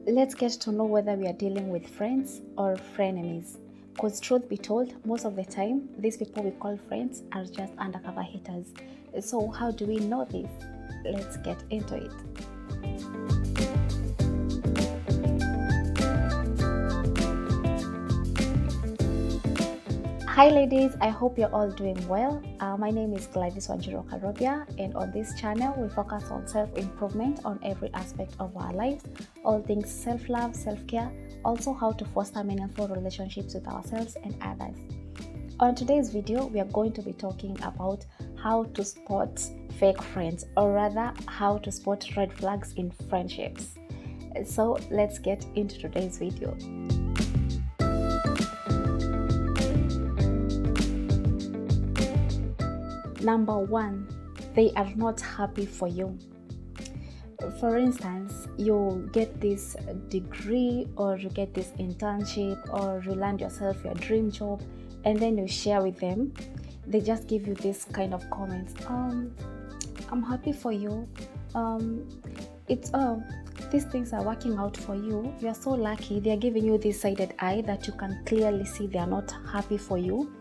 Let's get to know whether we are dealing with friends or frenemies. Because truth be told, most of the time, these people we call friends are just undercover haters. So how do we know this? Let's get into it. Hi ladies, I hope you're all doing well. My name is Gladys Wanjiro Karobia, and on this channel we focus on self-improvement on every aspect of our lives, all things self-love, self-care, also how to foster meaningful relationships with ourselves and others. On today's video, we are going to be talking about how to spot fake friends, or rather how to spot red flags in friendships. So let's get into today's video. Number one, they are not happy for you. For instance, you get this degree or you get this internship or you land yourself your dream job and then you share with them. They just give you this kind of comments. I'm happy for you. These things are working out for you. You're so lucky. They're giving you this sided eye that you can clearly see they are not happy for you.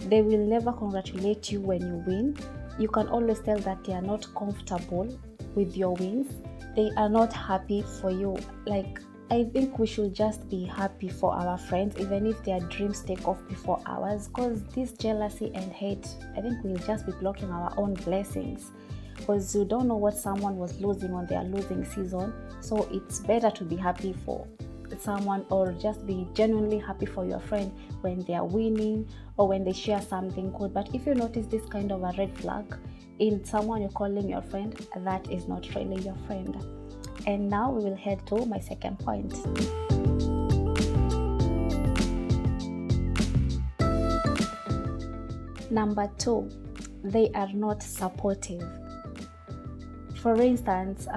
They will never congratulate you when you win. You can always tell that they are not comfortable with your wins. They are not happy for you. I think we should just be happy for our friends, even if their dreams take off before ours, because this jealousy and hate, I think we'll just be blocking our own blessings, because you don't know what someone was losing on their losing season. So it's better to be happy for someone, or just be genuinely happy for your friend when they are winning or when they share something good. But if you notice this kind of a red flag in someone you're calling your friend, that is not really your friend. And now we will head to my second point. Number two, they are not supportive. For instance,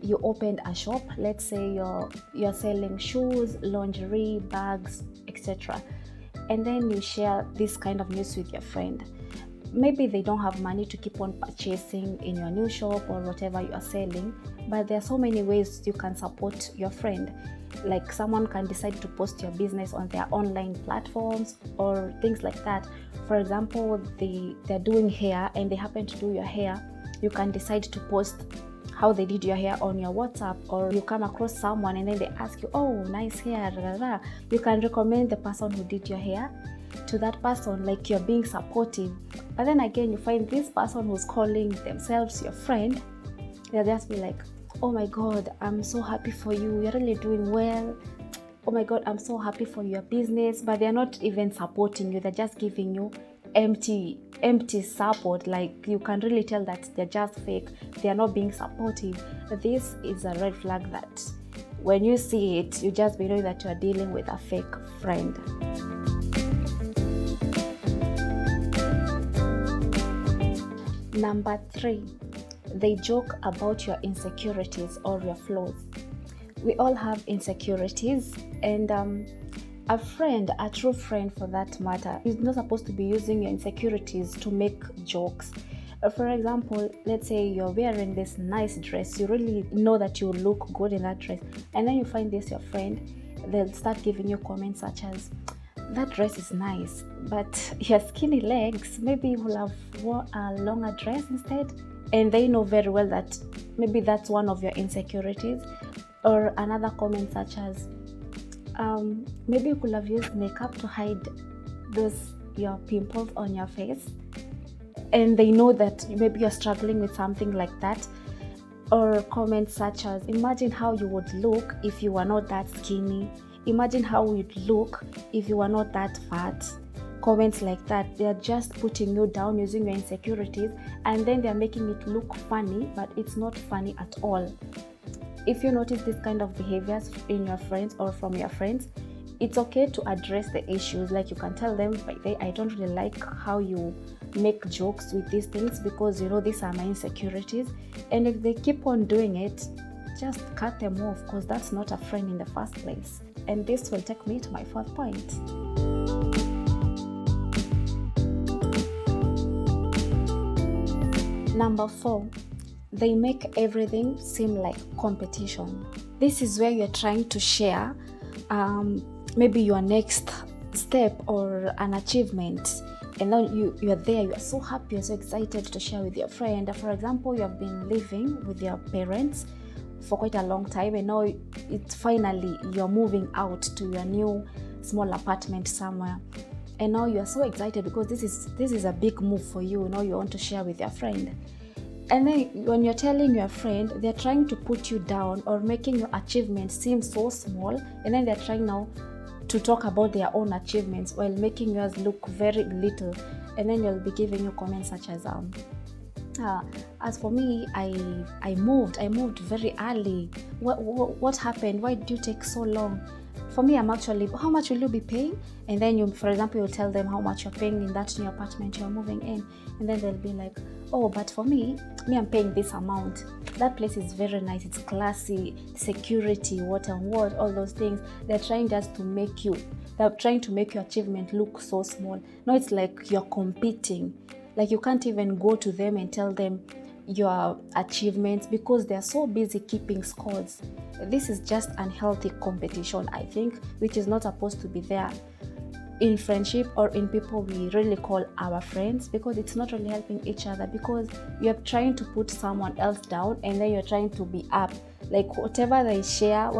you opened a shop. Let's say you're selling shoes, lingerie, bags, etc. And then you share this kind of news with your friend. Maybe they don't have money to keep on purchasing in your new shop or whatever you are selling, but there are so many ways you can support your friend. Like someone can decide to post your business on their online platforms or things like that. For example, they're doing hair and they happen to do your hair. You can decide to post how they did your hair on your WhatsApp, or you come across someone and then they ask you, oh, nice hair, blah, blah, blah. You can recommend the person who did your hair to that person, like you're being supportive. But then again, you find this person who's calling themselves your friend, they'll just be like, oh my God, I'm so happy for you, you're really doing well. Oh my God, I'm so happy for your business. But they're not even supporting you, they're just giving you empty support. Like you can really tell that they're just fake, they are not being supportive. This is a red flag that when you see it, you just be knowing that you are dealing with a fake friend. Number three, they joke about your insecurities or your flaws. We all have insecurities, and a true friend for that matter, is not supposed to be using your insecurities to make jokes. For example, let's say you're wearing this nice dress, you really know that you look good in that dress, and then you find this your friend, they'll start giving you comments such as, that dress is nice, but your skinny legs, maybe you will have worn a longer dress instead. And they know very well that maybe that's one of your insecurities. Or another comment such as, maybe you could have used makeup to hide your pimples on your face, and they know that maybe you're struggling with something like that. Or comments such as, imagine how you would look if you were not that skinny, imagine how you'd look if you were not that fat. Comments like that, they're just putting you down using your insecurities, and then they're making it look funny, but it's not funny at all. If you notice this kind of behaviors in your friends or from your friends, it's okay to address the issues. Like you can tell them, I don't really like how you make jokes with these things, because these are my insecurities. And if they keep on doing it, just cut them off, because that's not a friend in the first place. And this will take me to my fourth point. Number 4, they make everything seem like competition. this is where you're trying to share maybe your next step or an achievement, and then you're there, you're so happy, you're so excited to share with your friend. For example, you have been living with your parents for quite a long time, and now it's finally you're moving out to your new small apartment somewhere, and now you're so excited because this is a big move for you. Now you want to share with your friend, and then when you're telling your friend, they're trying to put you down or making your achievements seem so small, and then they're trying now to talk about their own achievements while making yours look very little, and then you'll be giving you comments such as as for me, I moved very early. What happened? Why did you take so long? For me, I'm actually, how much will you be paying? And then you, for example, you'll tell them how much you're paying in that new apartment you're moving in, and then they'll be like, oh, but for me, I'm paying this amount. That place is very nice, it's classy, security, what and what, all those things. They're trying to make your achievement look so small. Now it's like you're competing. Like you can't even go to them and tell them your achievements because they're so busy keeping scores. This is just unhealthy competition, I think, which is not supposed to be there in friendship or in people we really call our friends, because it's not really helping each other, because you're trying to put someone else down and then you're trying to be up. Like whatever you share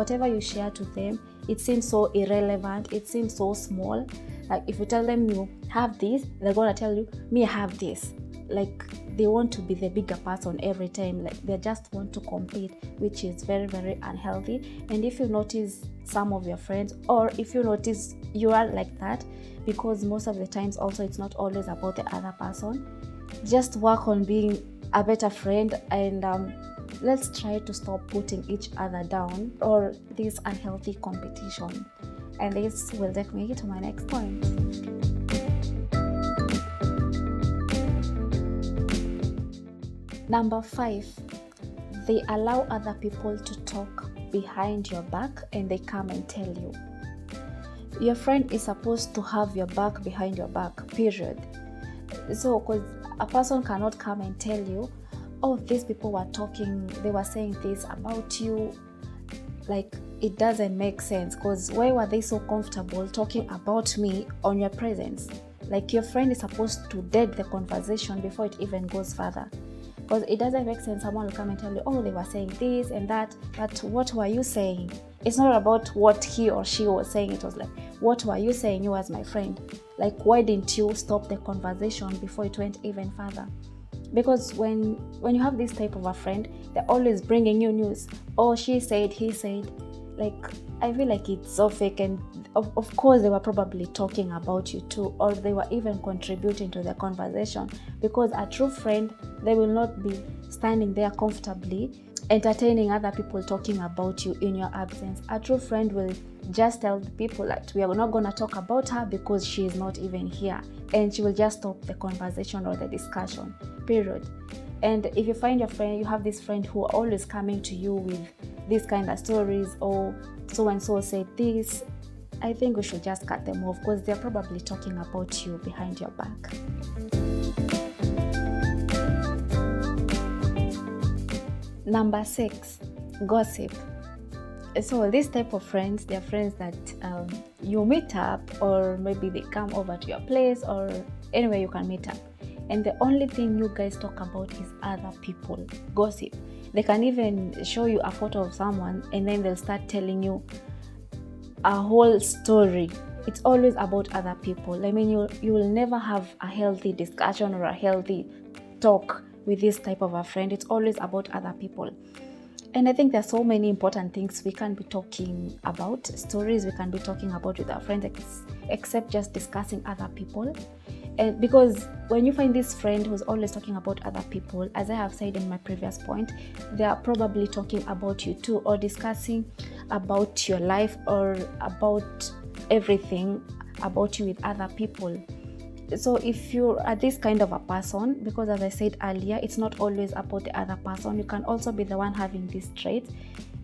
to them, it seems so irrelevant, it seems so small. Like if you tell them you have this, they're gonna tell you, me I have this. Like they want to be the bigger person every time. Like they just want to compete, which is very, very unhealthy. And if you notice some of your friends, or if you notice you are like that, because most of the times also it's not always about the other person, just work on being a better friend, and let's try to stop putting each other down or this unhealthy competition. And this will take me to my next point. Number 5, they allow other people to talk behind your back and they come and tell you. Your friend is supposed to have your back behind your back, period. So, because a person cannot come and tell you, oh, these people were talking, they were saying this about you. Like, it doesn't make sense, because why were they so comfortable talking about me on your presence? Like, your friend is supposed to dead the conversation before it even goes further. Because it doesn't make sense someone will come and tell you, oh, they were saying this and that, but what were you saying? It's not about what he or she was saying. It was like, what were you saying, you as my friend? Like, why didn't you stop the conversation before it went even further? Because when you have this type of a friend, they're always bringing you news. Oh, she said, he said. Like, I feel like it's so fake, and of course they were probably talking about you too, or they were even contributing to the conversation, because a true friend, they will not be standing there comfortably entertaining other people talking about you in your absence. A true friend will just tell the people that we are not going to talk about her because she is not even here, and she will just stop the conversation or the discussion, period. And if you find your friend, you have this friend who are always coming to you with these kind of stories, or so and so said this, I think we should just cut them off, because they're probably talking about you behind your back. Number 6, gossip. So this type of friends, they're friends that you meet up, or maybe they come over to your place, or anywhere you can meet up, and the only thing you guys talk about is other people. Gossip. They can even show you a photo of someone and then they'll start telling you a whole story. It's always about other people. I mean, you will never have a healthy discussion or a healthy talk with this type of a friend. It's always about other people. And I think there's so many important things we can be talking about, stories we can be talking about with our friends, except just discussing other people. And because when you find this friend who's always talking about other people, as I have said in my previous point, they are probably talking about you too, or discussing about your life, or about everything about you with other people. So if you are this kind of a person, because as I said earlier, it's not always about the other person, you can also be the one having these traits.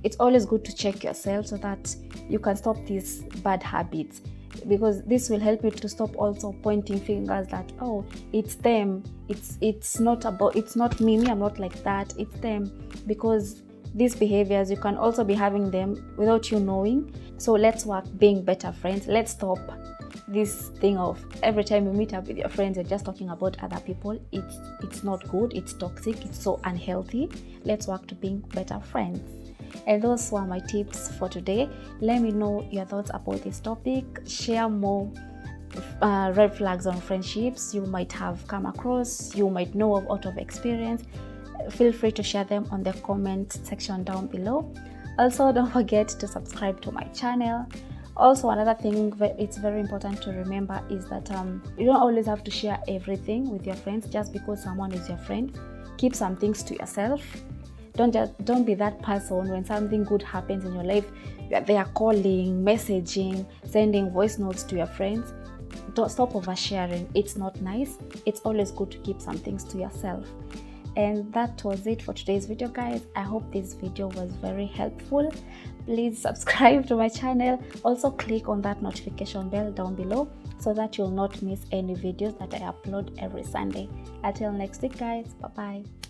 It's always good to check yourself so that you can stop these bad habits, because this will help you to stop also pointing fingers that, oh, it's them, it's not me, I'm not like that, it's them. Because these behaviors, you can also be having them without you knowing. So let's work being better friends. Let's stop this thing of every time you meet up with your friends, you're just talking about other people. It's not good, it's toxic, it's so unhealthy. Let's work to being better friends. And those were my tips for today. Let me know your thoughts about this topic. Share more red flags on friendships you might have come across, you might know of out of experience. Feel free to share them on the comment section down below. Also, don't forget to subscribe to my channel. Also, another thing it's very important to remember is that you don't always have to share everything with your friends just because someone is your friend. Keep some things to yourself. Don't be that person when something good happens in your life, they are calling, messaging, sending voice notes to your friends. Don't stop oversharing. It's not nice. It's always good to keep some things to yourself. And that was it for today's video, guys. I hope this video was very helpful. Please subscribe to my channel. Also click on that notification bell down below so that you'll not miss any videos that I upload every Sunday. Until next week, guys. Bye bye.